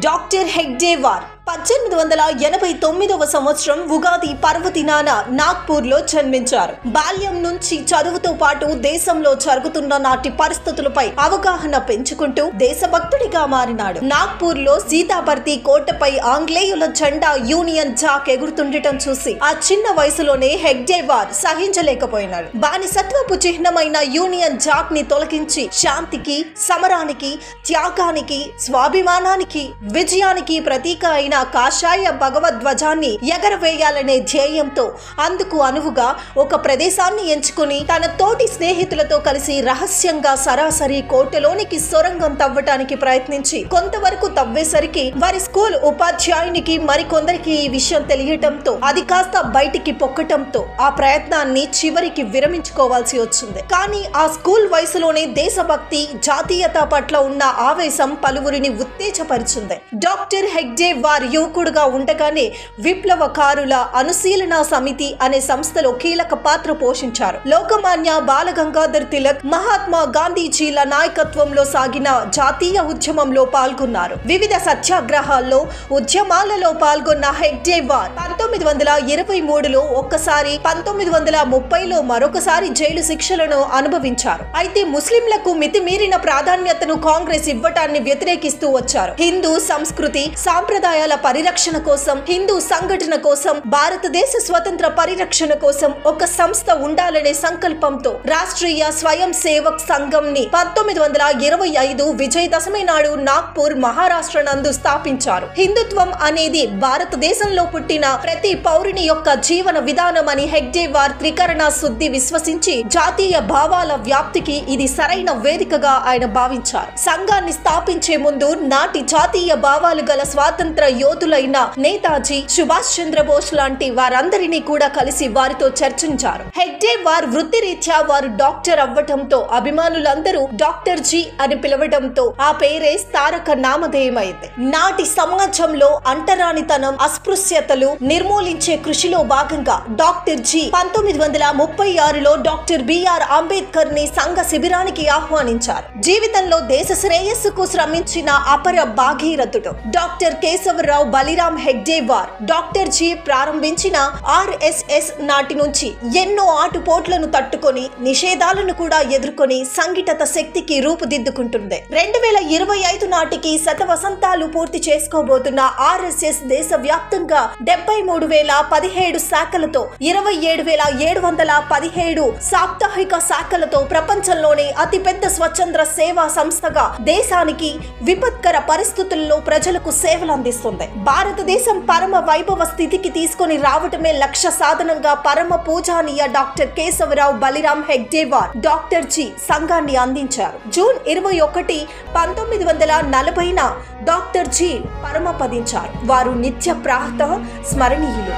Doctor హెగ్డేవార్ 1889వ సంవత్సరం ఉగాది పర్వదినాన నాగ్పూర్లో జన్మించారు. బాల్యం నుంచి చదువుతో పాటు దేశంలో జరుగుతున్న నాటి పరిస్థితులపై అవగాహన పెంచుకుంటూ దేశభక్తుడిగా మారినాడు. నాగ్పూర్లో సీతాపర్తి కోటపై ఆంగ్లేయుల జెండా యూనియన్ జాక్ ఎగురుతుండటం చూసి ఆ చిన్న వయసులోనే హెగ్డేవార్ సహించలేకపోయినాడు. బానిసత్వపు చిహ్నమైన యూనియన్ జాక్ ని తొలగించి శాంతికి, సమరానికి, త్యాగానికి, స్వాభిమానానికి, విజయానికి ప్రతీక అయిన కాషాయ భగవద్ధ్వజాన్ని ఎగరవేయాలనే ధ్యేయంతో అందుకు అనువుగా ఒక ప్రదేశాన్ని ఎంచుకుని తన తోటి స్నేహితులతో కలిసి రహస్యంగా సరాసరి కోటలోనికి సొరంగం తవ్వటానికి ప్రయత్నించి కొంతవరకు తవ్వేసరికి వారి స్కూల్ ఉపాధ్యాయునికి మరికొందరికి ఈ విషయం తెలియటంతో అది కాస్త బయటికి పొక్కటంతో ఆ ప్రయత్నాన్ని చివరికి విరమించుకోవాల్సి వచ్చింది. కానీ ఆ స్కూల్ వయసులోనే దేశభక్తి, జాతీయత పట్ల ఉన్న ఆవేశం పలువురిని ఉత్తేజపరిచింది. డాక్టర్ హెగ్డేవార్ యువకుడుగా ఉండగానే విప్లవకారుల అనుశీలన సమితి అనే సంస్థలో కీలక పాత్ర పోషించారు. లోకమాన్య బాలగంగాధర్ తిలక్, మహాత్మా గాంధీజీల నాయకత్వంలో సాగిన జాతీయ ఉద్యమంలో పాల్గొన్నారు. వివిధ సత్యాగ్రహాల్లో, ఉద్యమాలలో పాల్గొన్న హెగ్డేవార్ 1923లో ఒక్కసారి, 1930లో మరొకసారి జైలు శిక్షలను అనుభవించారు. అయితే ముస్లింలకు మితిమీరిన ప్రాధాన్యతను కాంగ్రెస్ ఇవ్వటాన్ని వ్యతిరేకిస్తూ వచ్చారు. హిందూ సంస్కృతి, సాంప్రదాయాల పరిరక్షణ కోసం, హిందూ సంఘటన కోసం, భారతదేశ స్వతంత్ర పరిరక్షణ కోసం ఒక సంస్థ ఉండాలనే సంకల్పంతో రాష్ట్రీయ స్వయం సేవక్ సంఘం ని 1925 విజయదశమి నాడు నాగ్పూర్, మహారాష్ట్ర నందు స్థాపించారు. హిందుత్వం అనేది భారతదేశంలో పుట్టిన ప్రతి పౌరుని యొక్క జీవన విధానం అని హెగ్డేవార్ త్రికరణ శుద్ధి విశ్వసించి జాతీయ భావాల వ్యాప్తికి ఇది సరైన వేదికగా ఆయన భావించారు. సంఘాన్ని స్థాపించే ముందు నాటి జాతీయ భావాలు గల స్వాతంత్ర యోధులైన నేతాజీ, సుభాష్ చంద్రబోస్ లాంటి వారందరినీ కూడా కలిసి వారితో చర్చించారు. హెగ్డేవార్ వృత్తిరీత్యా వారు డాక్టర్ అవ్వటంతో అభిమానులందరూ డాక్టర్ జీ అని పిలవడంతో ఆ పేరే తారక నామధేయమైంది. నాటి సమాజంలో అంటరానితనం, అస్పృశ్యతలు నిర్మూలించే కృషిలో భాగంగా డాక్టర్ జీ 1936లో డాక్టర్ బిఆర్ అంబేద్కర్ ని సంఘ శిబిరానికి ఆహ్వానించారు. జీవితంలో దేశ శ్రేయస్సుకు శ్రమించిన అపర భాగీరథుడు డాక్టర్ కేశవరావు బలిరామ్ హెగ్డేవార్. డాక్టర్ జీ ప్రారంభించిన ఆర్ఎస్ఎస్ నాటి నుంచి ఎన్నో ఆటుపోట్లను తట్టుకొని, నిషేధాలను కూడా ఎదుర్కొని సంఘటిత శక్తికి రూపుదిద్దుకుంటుంది. 2025 నాటికి శతవసంతాలు పూర్తి చేసుకోబోతున్న ఆర్ఎస్ఎస్ దేశవ్యాప్తంగా 73,017 శాఖలతో, 27,717 సాప్తాహిక శాఖలతో ప్రపంచంలోనే అతిపెద్ద స్వచ్ఛంద సేవా సంస్థగా దేశానికి విపత్కర పరిస్థితుల్లో ప్రజలకు సేవలు అందిస్తుంది. భారతదేశం పరమ వైభవ స్థితికి తీసుకొని రావటమే లక్ష్య సాధనంగా పరమ పూజానీయ డాక్టర్ కేశవరావు బలిరామ్ హెగ్డేవార్ డాక్టర్ జీ సంఘాన్ని అందించారు. జూన్ 21, 1940న డాక్టర్ జీ పరమపదించారు. వారు నిత్య ప్రాతః స్మరణీయులు.